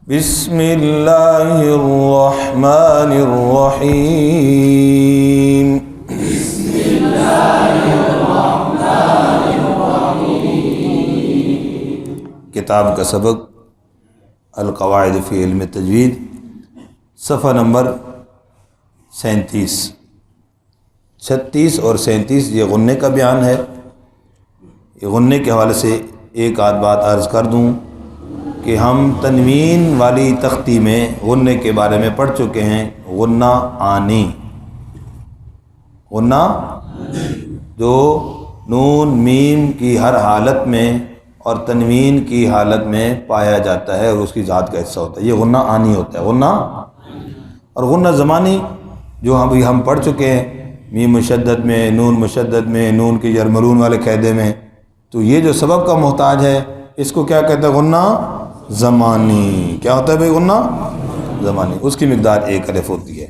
بسم اللہ الرحمن الرحیم بسم اللہ الرحمن الرحیم۔ کتاب کا سبق القواعد فی علم تجوید، صفحہ نمبر 37 اور 37 یہ غنّے کا بیان ہے۔ یہ غنّے کے حوالے سے ایک آدھ بات عرض کر دوں کہ ہم تنوین والی تختی میں غنّے کے بارے میں پڑھ چکے ہیں۔ غنّہ آنی، غنّہ جو نون میم کی ہر حالت میں اور تنوین کی حالت میں پایا جاتا ہے اور اس کی ذات کا حصہ ہوتا ہے، یہ غنّہ آنی ہوتا ہے۔ غنّہ اور غنّہ زمانی جو ہم پڑھ چکے ہیں، میم مشدد میں، نون مشدد میں، نون کے یرملون والے قاعدے میں، تو یہ جو سبب کا محتاج ہے اس کو کیا کہتے ہیں؟ غنّہ زمانی۔ کیا ہوتا ہے بھائی؟ غنّہ زمانی، اس کی مقدار 1 الف ہوتی ہے۔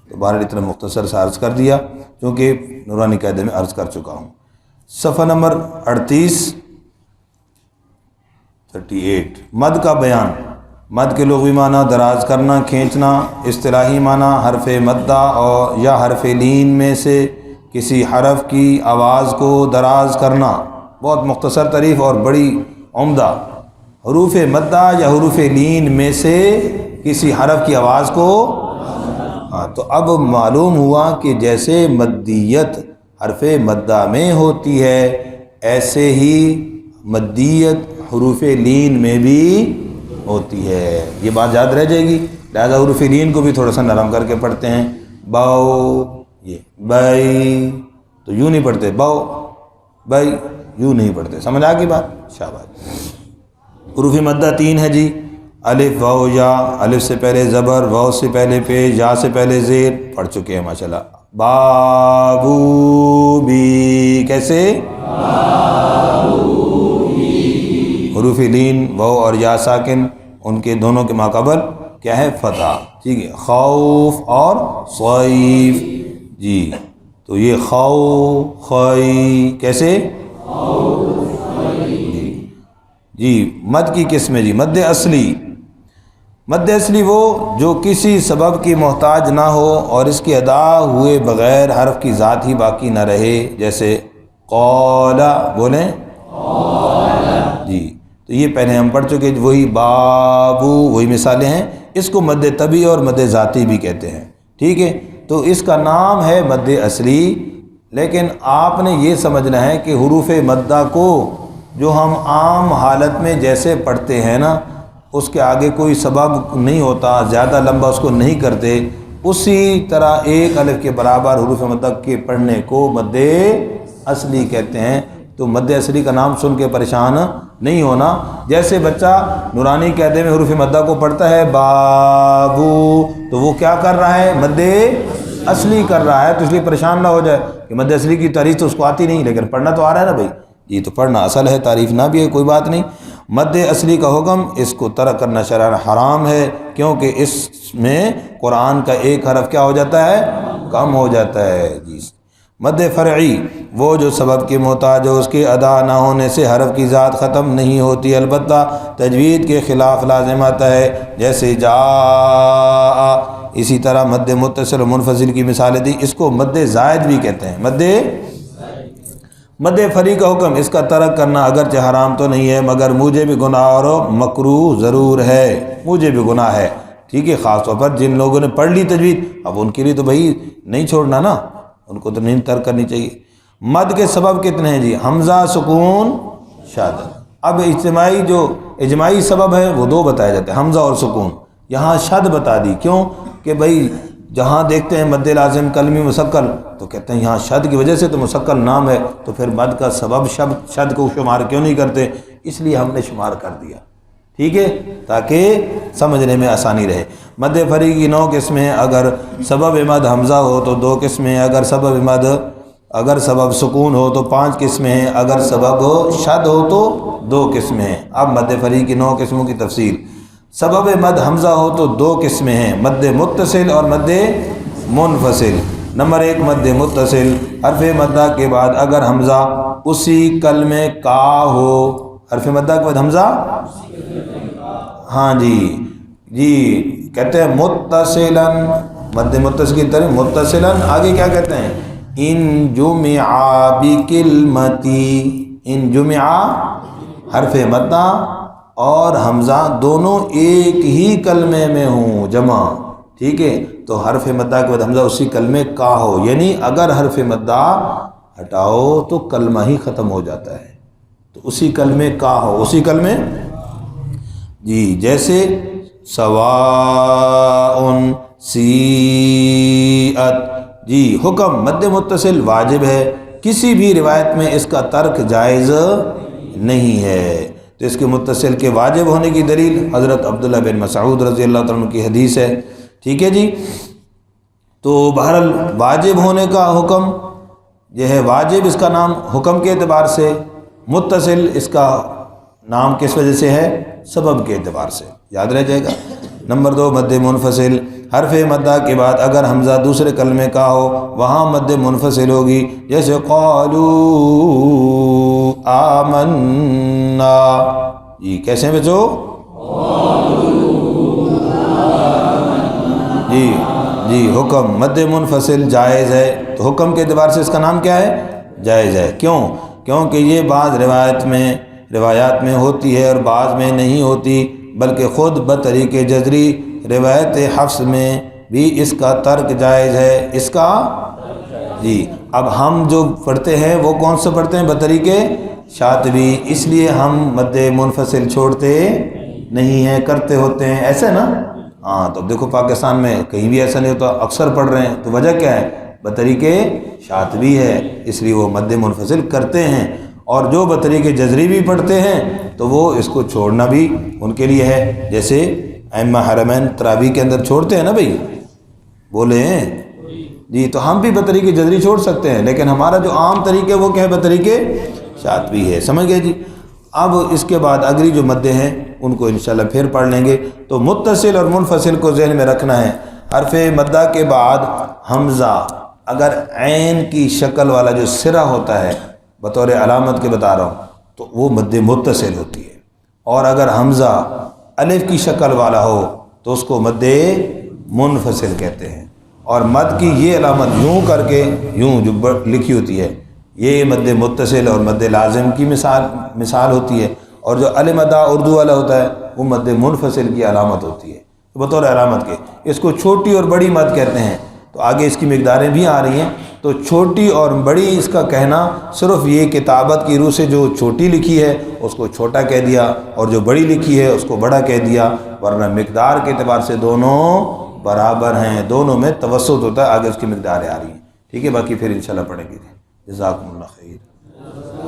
تو بہرحال اتنا مختصر سے عرض کر دیا کیونکہ نورانی قاعدے میں عرض کر چکا ہوں۔ صفحہ نمبر 38 مد کا بیان۔ مد کے لغوی معنی دراز کرنا، کھینچنا۔ اصطلاحی معنی حرف مدہ اور یا حرف لین میں سے کسی حرف کی آواز کو دراز کرنا۔ بہت مختصر تعریف اور بڑی عمدہ۔ حروف مدہ یا حروف لین میں سے کسی حرف کی آواز کو، تو اب معلوم ہوا کہ جیسے مدیت حرف مدہ میں ہوتی ہے ایسے ہی مدیت حروف لین میں بھی ہوتی ہے۔ یہ بات یاد رہ جائے گی، لہذا حروف لین کو بھی تھوڑا سا نرم کر کے پڑھتے ہیں۔ باؤ، یہ بائی تو یوں نہیں پڑھتے، باؤ بائی یوں نہیں پڑھتے۔ سمجھ آ گئی بات؟ شاباش۔ حروف مدہ 3 ہے جی، الف واو یا، الف سے پہلے زبر، واو سے پہلے پیش، یا سے پہلے زیر، پڑھ چکے ہیں ماشاءاللہ۔ بابو بی، کیسے؟ حروف لین واو اور یا ساکن، ان کے دونوں کے ماقبل کیا ہے؟ فتح، ٹھیک ہے۔ خوف اور صیف جی، تو یہ خائی کیسے؟ جی مد کی قسمیں جی، مد اصلی۔ مد اصلی وہ جو کسی سبب کی محتاج نہ ہو اور اس کے ادا ہوئے بغیر حرف کی ذات ہی باقی نہ رہے، جیسے قولا، بولیں جی، تو یہ پہلے ہم پڑھ چکے، وہی بابو، وہی مثالیں ہیں۔ اس کو مد طبعی اور مد ذاتی بھی کہتے ہیں، ٹھیک ہے۔ تو اس کا نام ہے مد اصلی، لیکن آپ نے یہ سمجھنا ہے کہ حروف مدہ کو جو ہم عام حالت میں جیسے پڑھتے ہیں نا، اس کے آگے کوئی سبب نہیں ہوتا، زیادہ لمبا اس کو نہیں کرتے، اسی طرح 1 الف کے برابر حروف مدہ کے پڑھنے کو مد اصلی کہتے ہیں۔ تو مد اصلی کا نام سن کے پریشان نہیں ہونا۔ جیسے بچہ نورانی قاعدے میں حروف مدہ کو پڑھتا ہے بابو، تو وہ کیا کر رہا ہے؟ مد اصلی کر رہا ہے، تو اس لیے پریشان نہ ہو جائے کہ مد اصلی کی تعریف تو اس کو آتی نہیں، لیکن پڑھنا تو آ رہا ہے نا بھائی جی، تو پڑھنا اصل ہے، تعریف نہ بھی ہے، کوئی بات نہیں۔ مد اصلی کا حکم، اس کو ترک کرنا شرعاً حرام ہے، کیونکہ اس میں قرآن کا ایک حرف کیا ہو جاتا ہے؟ کم ہو جاتا ہے جی۔ مد فرعی وہ جو سبب کی محتاج ہو، اس کے ادا نہ ہونے سے حرف کی ذات ختم نہیں ہوتی، البتہ تجوید کے خلاف لازم آتا ہے، جیسے جا۔ اسی طرح مد متصل و منفصل کی مثالیں دی، اس کو مد زائد بھی کہتے ہیں۔ مد فری کا حکم، اس کا ترک کرنا اگرچہ حرام تو نہیں ہے مگر موجب گناہ اور مکروہ ضرور ہے، موجب گناہ ہے، ٹھیک ہے۔ خاص طور پر جن لوگوں نے پڑھ لی تجوید، اب ان کے لیے تو بھائی نہیں چھوڑنا نا، ان کو تو نہیں ترک کرنی چاہیے۔ مد کے سبب کتنے ہیں جی؟ حمزہ، سکون، شادت۔ اب اجماعی سبب ہے وہ 2 بتائے جاتے ہیں، حمزہ اور سکون۔ یہاں شد بتا دی، کیوں کہ بھائی جہاں دیکھتے ہیں مد لازم کلمی مسکل، تو کہتے ہیں یہاں شد کی وجہ سے تو مسکل نام ہے، تو پھر مد کا سبب شد کو شمار کیوں نہیں کرتے؟ اس لیے ہم نے شمار کر دیا، ٹھیک ہے، تاکہ سمجھنے میں آسانی رہے۔ مد فری کی 9 قسمیں ہیں، اگر سبب مد حمزہ ہو تو 2 قسمیں ہیں، اگر سبب سکون ہو تو 5 قسمیں ہیں، اگر سبب شد ہو تو 2 قسمیں ہیں۔ اب مد فری کی 9 قسموں کی تفصیل۔ سبب مد حمزہ ہو تو 2 قسمیں ہیں، مد متصل اور مد منفصل۔ نمبر 1 مد متصل، حرف مدہ کے بعد اگر حمزہ اسی کلمے کا ہو، حرف مدہ کے بعد حمزہ، ہاں جی، جی کہتے ہیں متصلاً، مد متصل کی طرح متصلاً، آگے کیا کہتے ہیں؟ ان جمع بکلمتی، ان جمع حرف مدہ اور حمزہ دونوں ایک ہی کلمے میں ہوں جمع، ٹھیک ہے؟ تو حرف مدہ کے بعد حمزہ اسی کلمے کا ہو، یعنی اگر حرف مدہ ہٹاؤ تو کلمہ ہی ختم ہو جاتا ہے، تو اسی کلمے کا ہو، اسی کلمے جی، جیسے سواء سیئت، جی حکم مد متصل واجب ہے، کسی بھی روایت میں اس کا ترک جائز نہیں ہے۔ تو اس کے متصل کے واجب ہونے کی دلیل حضرت عبداللہ بن مسعود رضی اللہ تعالیٰ عنہ کی حدیث ہے، ٹھیک ہے جی؟ تو بہرحال واجب ہونے کا حکم یہ ہے، واجب اس کا نام حکم کے اعتبار سے، متصل اس کا نام کس وجہ سے ہے؟ سبب کے اعتبار سے، یاد رہ جائے گا۔ نمبر 2 مد منفصل، حرف مدہ کے بعد اگر حمزہ دوسرے کلمے کا ہو وہاں مد منفصل ہوگی، جیسے قالوا آمنا، جی کیسے بچو؟ جی جی حکم مد منفصل جائز ہے، تو حکم کے اعتبار سے اس کا نام کیا ہے؟ جائز ہے۔ کیوں؟ کیونکہ یہ بعض روایات میں ہوتی ہے اور بعض میں نہیں ہوتی، بلکہ خود بطریق جزری روایت حفص میں بھی اس کا ترک جائز ہے، اس کا جی۔ اب ہم جو پڑھتے ہیں وہ کون سا پڑھتے ہیں؟ بطریق شاطبی، اس لیے ہم مد منفصل چھوڑتے نہیں ہیں، کرتے ہوتے ہیں، ایسے نا؟ ہاں، تو دیکھو پاکستان میں کہیں بھی ایسا نہیں ہوتا، اکثر پڑھ رہے ہیں، تو وجہ کیا ہے؟ بطریق شاطبی ہے، اس لیے وہ مد منفصل کرتے ہیں۔ اور جو بطریق جزری بھی پڑھتے ہیں تو وہ اس کو چھوڑنا بھی ان کے لیے ہے، جیسے ائمہ حرمین تراویح کے اندر چھوڑتے ہیں نا بھائی، بولے ہیں جی، تو ہم بھی بطریق جزری چھوڑ سکتے ہیں، لیکن ہمارا جو عام طریقہ ہے وہ کیا ہے؟ بطریق شاطبی ہے، سمجھ گئے جی؟ اب اس کے بعد اگلی جو مدیں ہیں ان کو انشاءاللہ پھر پڑھ لیں گے۔ تو متصل اور منفصل کو ذہن میں رکھنا ہے، حرف مدہ کے بعد حمزہ اگر عین کی شکل والا جو سرہ ہوتا ہے، بطور علامت کے بتا رہا ہوں، تو وہ مد متصل ہوتی ہے، اور اگر حمزہ الف کی شکل والا ہو تو اس کو مد منفصل کہتے ہیں۔ اور مد کی یہ علامت یوں کر کے، یوں جو لکھی ہوتی ہے، یہ مد متصل اور مد لازم کی مثال ہوتی ہے، اور جو المدا اردو والا ہوتا ہے وہ مد منفصل کی علامت ہوتی ہے، بطور علامت کے۔ اس کو چھوٹی اور بڑی مد کہتے ہیں، تو آگے اس کی مقداریں بھی آ رہی ہیں۔ تو چھوٹی اور بڑی اس کا کہنا صرف یہ کتابت کی روح سے جو چھوٹی لکھی ہے اس کو چھوٹا کہہ دیا، اور جو بڑی لکھی ہے اس کو بڑا کہہ دیا، ورنہ مقدار کے اعتبار سے دونوں برابر ہیں، دونوں میں توسط ہوتا ہے۔ آگے اس کی مقداریں آ رہی ہیں، ٹھیک ہے؟ باقی پھر انشاءاللہ پڑھیں گے۔ جزاکم اللہ خیر۔